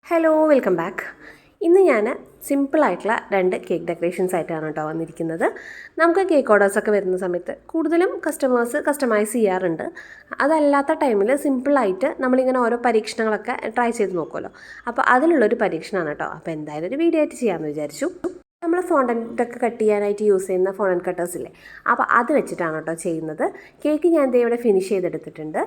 Hello welcome back. ഇന്ന് ഞാൻ സിമ്പിളായിട്ടുള്ള 2 കേക്ക് ഡെക്കറേഷൻസ് ആയിട്ടാണ് കേട്ടോ വന്നിരിക്കുന്നത്. നമുക്ക് കേക്ക് ഓർഡേഴ്സൊക്കെ വരുന്ന സമയത്ത് കൂടുതലും കസ്റ്റമേഴ്സ് കസ്റ്റമൈസ് ചെയ്യാറുണ്ട്. അതല്ലാത്ത ടൈമിൽ സിമ്പിളായിട്ട് നമ്മളിങ്ങനെ ഓരോ പരീക്ഷണങ്ങളൊക്കെ ട്രൈ ചെയ്ത് നോക്കുമല്ലോ. അപ്പോൾ അതിലുള്ളൊരു പരീക്ഷണമാണ് കേട്ടോ. അപ്പോൾ എന്തായാലും ഒരു വീഡിയോ ആയിട്ട് ചെയ്യാമെന്ന് വിചാരിച്ചു. നമ്മൾ ഫോണ്ടൻറ്റൊക്കെ കട്ട് ചെയ്യാനായിട്ട് യൂസ് ചെയ്യുന്ന ഫോണ്ടൻറ്റ് കട്ടേഴ്സ് ഇല്ലേ, അപ്പോൾ അത് വെച്ചിട്ടാണ് കേട്ടോ ചെയ്യുന്നത്. കേക്ക് ഞാൻ ദേ ഇവിടെ ഫിനിഷ് ചെയ്തെടുത്തിട്ടുണ്ട്.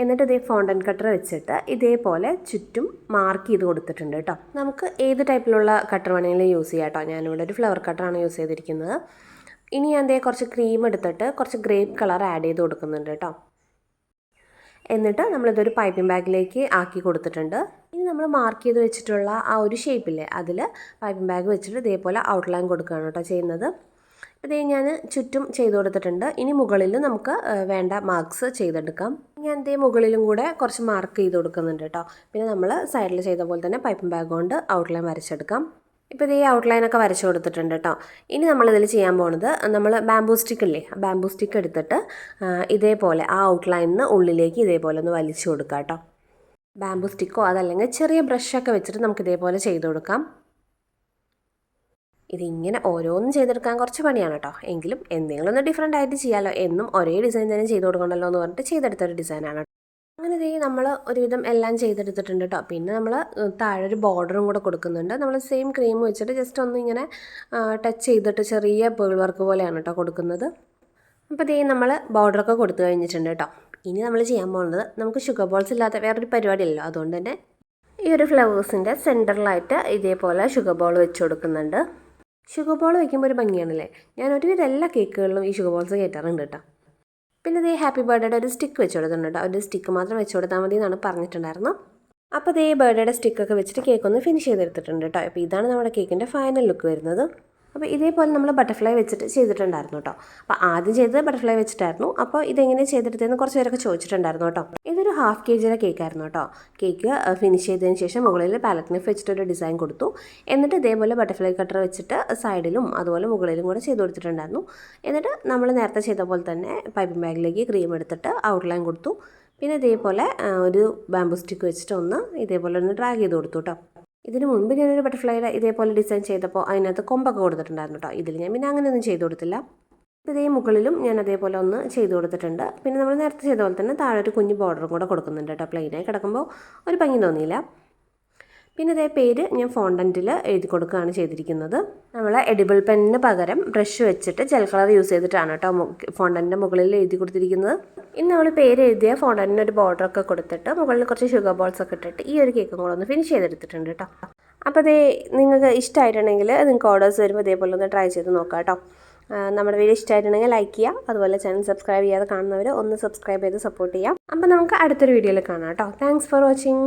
എന്നിട്ട് ഇതേ ഫോണ്ടൻറ്റ് കട്ടർ വെച്ചിട്ട് ഇതേപോലെ ചുറ്റും മാർക്ക് ചെയ്ത് കൊടുത്തിട്ടുണ്ട് കേട്ടോ. നമുക്ക് ഏത് ടൈപ്പിലുള്ള കട്ടർ വേണമെങ്കിലും യൂസ് ചെയ്യാം കേട്ടോ. ഞാനിവിടെ ഒരു ഫ്ലവർ കട്ടറാണ് യൂസ് ചെയ്തിരിക്കുന്നത്. ഇനി ഞാൻ ദേ കുറച്ച് ക്രീം എടുത്തിട്ട് കുറച്ച് ഗ്രേപ്പ് കളർ ആഡ് ചെയ്ത് കൊടുക്കുന്നുണ്ട് കേട്ടോ. എന്നിട്ട് നമ്മളിതൊരു പൈപ്പിംഗ് ബാഗിലേക്ക് ആക്കി കൊടുത്തിട്ടുണ്ട്. ഇനി നമ്മൾ മാർക്ക് ചെയ്ത് വെച്ചിട്ടുള്ള ആ ഒരു ഷേപ്പില്ലേ, അതിൽ പൈപ്പിംഗ് ബാഗ് വെച്ചിട്ട് ഇതേപോലെ ഔട്ട്ലൈൻ കൊടുക്കുകയാണ് കേട്ടോ ചെയ്യുന്നത്. ഇതേ ഞാൻ ചുറ്റും ചെയ്ത് കൊടുത്തിട്ടുണ്ട്. ഇനി മുകളിൽ നമുക്ക് വേണ്ട മാർക്സ് ചെയ്തെടുക്കാം. ഞാൻ ഇതേ മുകളിലും കൂടെ കുറച്ച് മാർക്ക് ചെയ്ത് കൊടുക്കുന്നുണ്ട് കേട്ടോ. പിന്നെ നമ്മൾ സൈഡിൽ ചെയ്ത പോലെ തന്നെ പൈപ്പിംഗ് ബാഗ് കൊണ്ട് ഔട്ട്ലൈൻ വരച്ചെടുക്കാം. ഇപ്പോൾ ഇതേ ഔട്ട്ലൈനൊക്കെ വരച്ച് കൊടുത്തിട്ടുണ്ട് കേട്ടോ. ഇനി നമ്മളിതിൽ ചെയ്യാൻ പോകുന്നത്, നമ്മൾ ബാംബൂ സ്റ്റിക്കില്ലേ, ബാംബൂ സ്റ്റിക്ക് എടുത്തിട്ട് ഇതേപോലെ ആ ഔട്ട്ലൈനിന്ന് ഉള്ളിലേക്ക് ഇതേപോലെ ഒന്ന് വലിച്ചു കൊടുക്കാം കേട്ടോ. ബാംബൂ സ്റ്റിക്കോ അതല്ലെങ്കിൽ ചെറിയ ബ്രഷൊക്കെ വെച്ചിട്ട് നമുക്ക് ഇതേപോലെ ചെയ്ത് കൊടുക്കാം. ഇതിങ്ങനെ ഓരോന്നും ചെയ്തെടുക്കാൻ കുറച്ച് പണിയാണ് കേട്ടോ. എങ്കിലും എന്തെങ്കിലും ഒന്ന് ഡിഫറെൻ്റ് ആയിട്ട് ചെയ്യാമല്ലോ, എന്നും ഒരേ ഡിസൈൻ തന്നെ ചെയ്ത് കൊടുക്കണ്ടല്ലോ എന്ന് പറഞ്ഞിട്ട് ചെയ്തെടുത്തൊരു ഡിസൈനാണ്. അങ്ങനെ ഇതേ നമ്മൾ ഒരുവിധം എല്ലാം ചെയ്തെടുത്തിട്ടുണ്ട് കേട്ടോ. പിന്നെ നമ്മൾ താഴെ ഒരു ബോർഡറും കൂടെ കൊടുക്കുന്നുണ്ട്. നമ്മൾ സെയിം ക്രീം വെച്ചിട്ട് ജസ്റ്റ് ഒന്ന് ഇങ്ങനെ ടച്ച് ചെയ്തിട്ട് ചെറിയ പേൾ വർക്ക് പോലെയാണ് കേട്ടോ കൊടുക്കുന്നത്. അപ്പോൾ ഇതേ നമ്മൾ ബോർഡറൊക്കെ കൊടുത്തു കഴിഞ്ഞിട്ടുണ്ട് കേട്ടോ. ഇനി നമ്മൾ ചെയ്യാൻ പോകുന്നത്, നമുക്ക് ഷുഗർ ബോൾസ് ഇല്ലാത്ത വേറൊരു പരിപാടിയല്ലോ, അതുകൊണ്ട് തന്നെ ഈ ഒരു ഫ്ലവേഴ്സിൻ്റെ സെൻറ്ററിലായിട്ട് ഇതേപോലെ ഷുഗർ ബോൾ വെച്ച് കൊടുക്കുന്നുണ്ട്. ഷുഗർ ബോൾ വയ്ക്കുമ്പോൾ ഒരു ഭംഗിയാണല്ലേ. ഞാൻ ഒരുവിധം എല്ലാ കേക്കുകളിലും ഈ ഷുഗർ ബോൾസ് കയറ്റാറുണ്ട് കേട്ടോ. പിന്നെ ഇതേ ഹാപ്പി ബർത്ത്ഡേയുടെ ഒരു സ്റ്റിക്ക് വെച്ച് കൊടുത്തിട്ടുണ്ട്. ഒരു സ്റ്റിക്ക് മാത്രം വെച്ച് കൊടുത്താൽ മതി എന്നാണ് പറഞ്ഞിട്ടുണ്ടായിരുന്നു. അപ്പോൾ ഇതേ ബർത്ത്ഡേയുടെ സ്റ്റിക്കൊക്കെ വെച്ചിട്ട് കേക്ക് ഒന്ന് ഫിനിഷ് ചെയ്തെടുത്തിട്ടുണ്ട് കേട്ടോ. അപ്പോൾ ഇതാണ് നമ്മുടെ കേക്കിൻ്റെ ഫൈനൽ ലുക്ക് വരുന്നത്. അപ്പോൾ ഇതേപോലെ നമ്മൾ ബട്ടർഫ്ലൈ വെച്ചിട്ട് ചെയ്തിട്ടുണ്ടായിരുന്നു കേട്ടോ. അപ്പോൾ ആദ്യം ചെയ്തത് ബട്ടർഫ്ലൈ വെച്ചിട്ടായിരുന്നു. അപ്പോൾ ഇതെങ്ങനെ ചെയ്തെടുത്തതെന്ന് കുറച്ച് പേരൊക്കെ ചോദിച്ചിട്ടുണ്ടായിരുന്നു കേട്ടോ. ഇതൊരു ½ kg കേക്കായിരുന്നു കേട്ടോ. കേക്ക് ഫിനിഷ് ചെയ്തതിന് ശേഷം മുകളിൽ പാലറ്റ് നൈഫ് വെച്ചിട്ടൊരു ഡിസൈൻ കൊടുത്തു. എന്നിട്ട് ഇതേപോലെ ബട്ടർഫ്ലൈ കട്ടർ വെച്ചിട്ട് സൈഡിലും അതുപോലെ മുകളിലും കൂടെ ചെയ്ത് കൊടുത്തിട്ടുണ്ടായിരുന്നു. എന്നിട്ട് നമ്മൾ നേരത്തെ ചെയ്ത പോലെ തന്നെ പൈപ്പിംഗ് ബാഗിലേക്ക് ക്രീം എടുത്തിട്ട് ഔട്ട്ലൈൻ കൊടുത്തു. പിന്നെ ഇതേപോലെ ഒരു ബാംബൂ സ്റ്റിക്ക് വെച്ചിട്ട് ഒന്ന് ഇതേപോലെ ഒന്ന് ഡ്രാഗ് ചെയ്ത് കൊടുത്തു കേട്ടോ. ഇതിന് മുൻപ് ഞാനൊരു ബട്ടർഫ്ലൈയുടെ ഇതേപോലെ ഡിസൈൻ ചെയ്തപ്പോൾ അതിനകത്ത് കൊമ്പൊക്കെ കൊടുത്തിട്ടുണ്ടായിരുന്നു കേട്ടോ. ഇതിൽ ഞാൻ പിന്നെ അങ്ങനെയൊന്നും ചെയ്ത് കൊടുത്തില്ല. ഇതേ മുകളിലും ഞാൻ അതേപോലെ ഒന്ന് ചെയ്ത് കൊടുത്തിട്ടുണ്ട്. പിന്നെ നമ്മൾ നേരത്തെ ചെയ്ത പോലെ തന്നെ താഴെ ഒരു കുഞ്ഞ് ബോർഡറും കൂടെ കൊടുക്കുന്നുണ്ട് കേട്ടോ. പ്ലെയിനായി കിടക്കുമ്പോൾ ഒരു ഭംഗി തോന്നിയില്ല. പിന്നെ ഇതേ പേര് ഞാൻ ഫോണ്ടൻറ്റിൽ എഴുതി കൊടുക്കുകയാണ് ചെയ്തിരിക്കുന്നത്. നമ്മൾ എഡിബിൾ പെന്നിന് പകരം ബ്രഷ് വെച്ചിട്ട് ജെൽ കളർ യൂസ് ചെയ്തിട്ടാണ് കേട്ടോ ഫോണ്ടൻറ്റിൻ്റെ മുകളിൽ എഴുതി കൊടുത്തിരിക്കുന്നത്. ഇനി നമ്മൾ പേര് എഴുതിയ ഫോണ്ടൻറ്റിന് ഒരു ബോർഡറൊക്കെ കൊടുത്തിട്ട് മുകളിൽ കുറച്ച് ഷുഗർ ബോൾസ് ഒക്കെ ഇട്ടിട്ട് ഈ ഒരു കേക്കും കൂടെ ഒന്ന് ഫിനിഷ് ചെയ്തെടുത്തിട്ടുണ്ട് കേട്ടോ. അപ്പോൾ അതേ നിങ്ങൾക്ക് ഇഷ്ടമായിട്ടുണ്ടെങ്കിൽ നിങ്ങൾക്ക് ഓർഡേഴ്സ് വരുമ്പോൾ ഇതേപോലെ ഒന്ന് ട്രൈ ചെയ്ത് നോക്കാം കേട്ടോ. നമ്മുടെ വീഡിയോ ഇഷ്ടമായിട്ടുണ്ടെങ്കിൽ ലൈക്ക് ചെയ്യുക. അതുപോലെ ചാനൽ സബ്സ്ക്രൈബ് ചെയ്യാതെ കാണുന്നവർ ഒന്ന് സബ്സ്ക്രൈബ് ചെയ്ത് സപ്പോർട്ട് ചെയ്യാം. അപ്പോൾ നമുക്ക് അടുത്തൊരു വീഡിയോയിൽ കാണാം കേട്ടോ. Thanks for watching.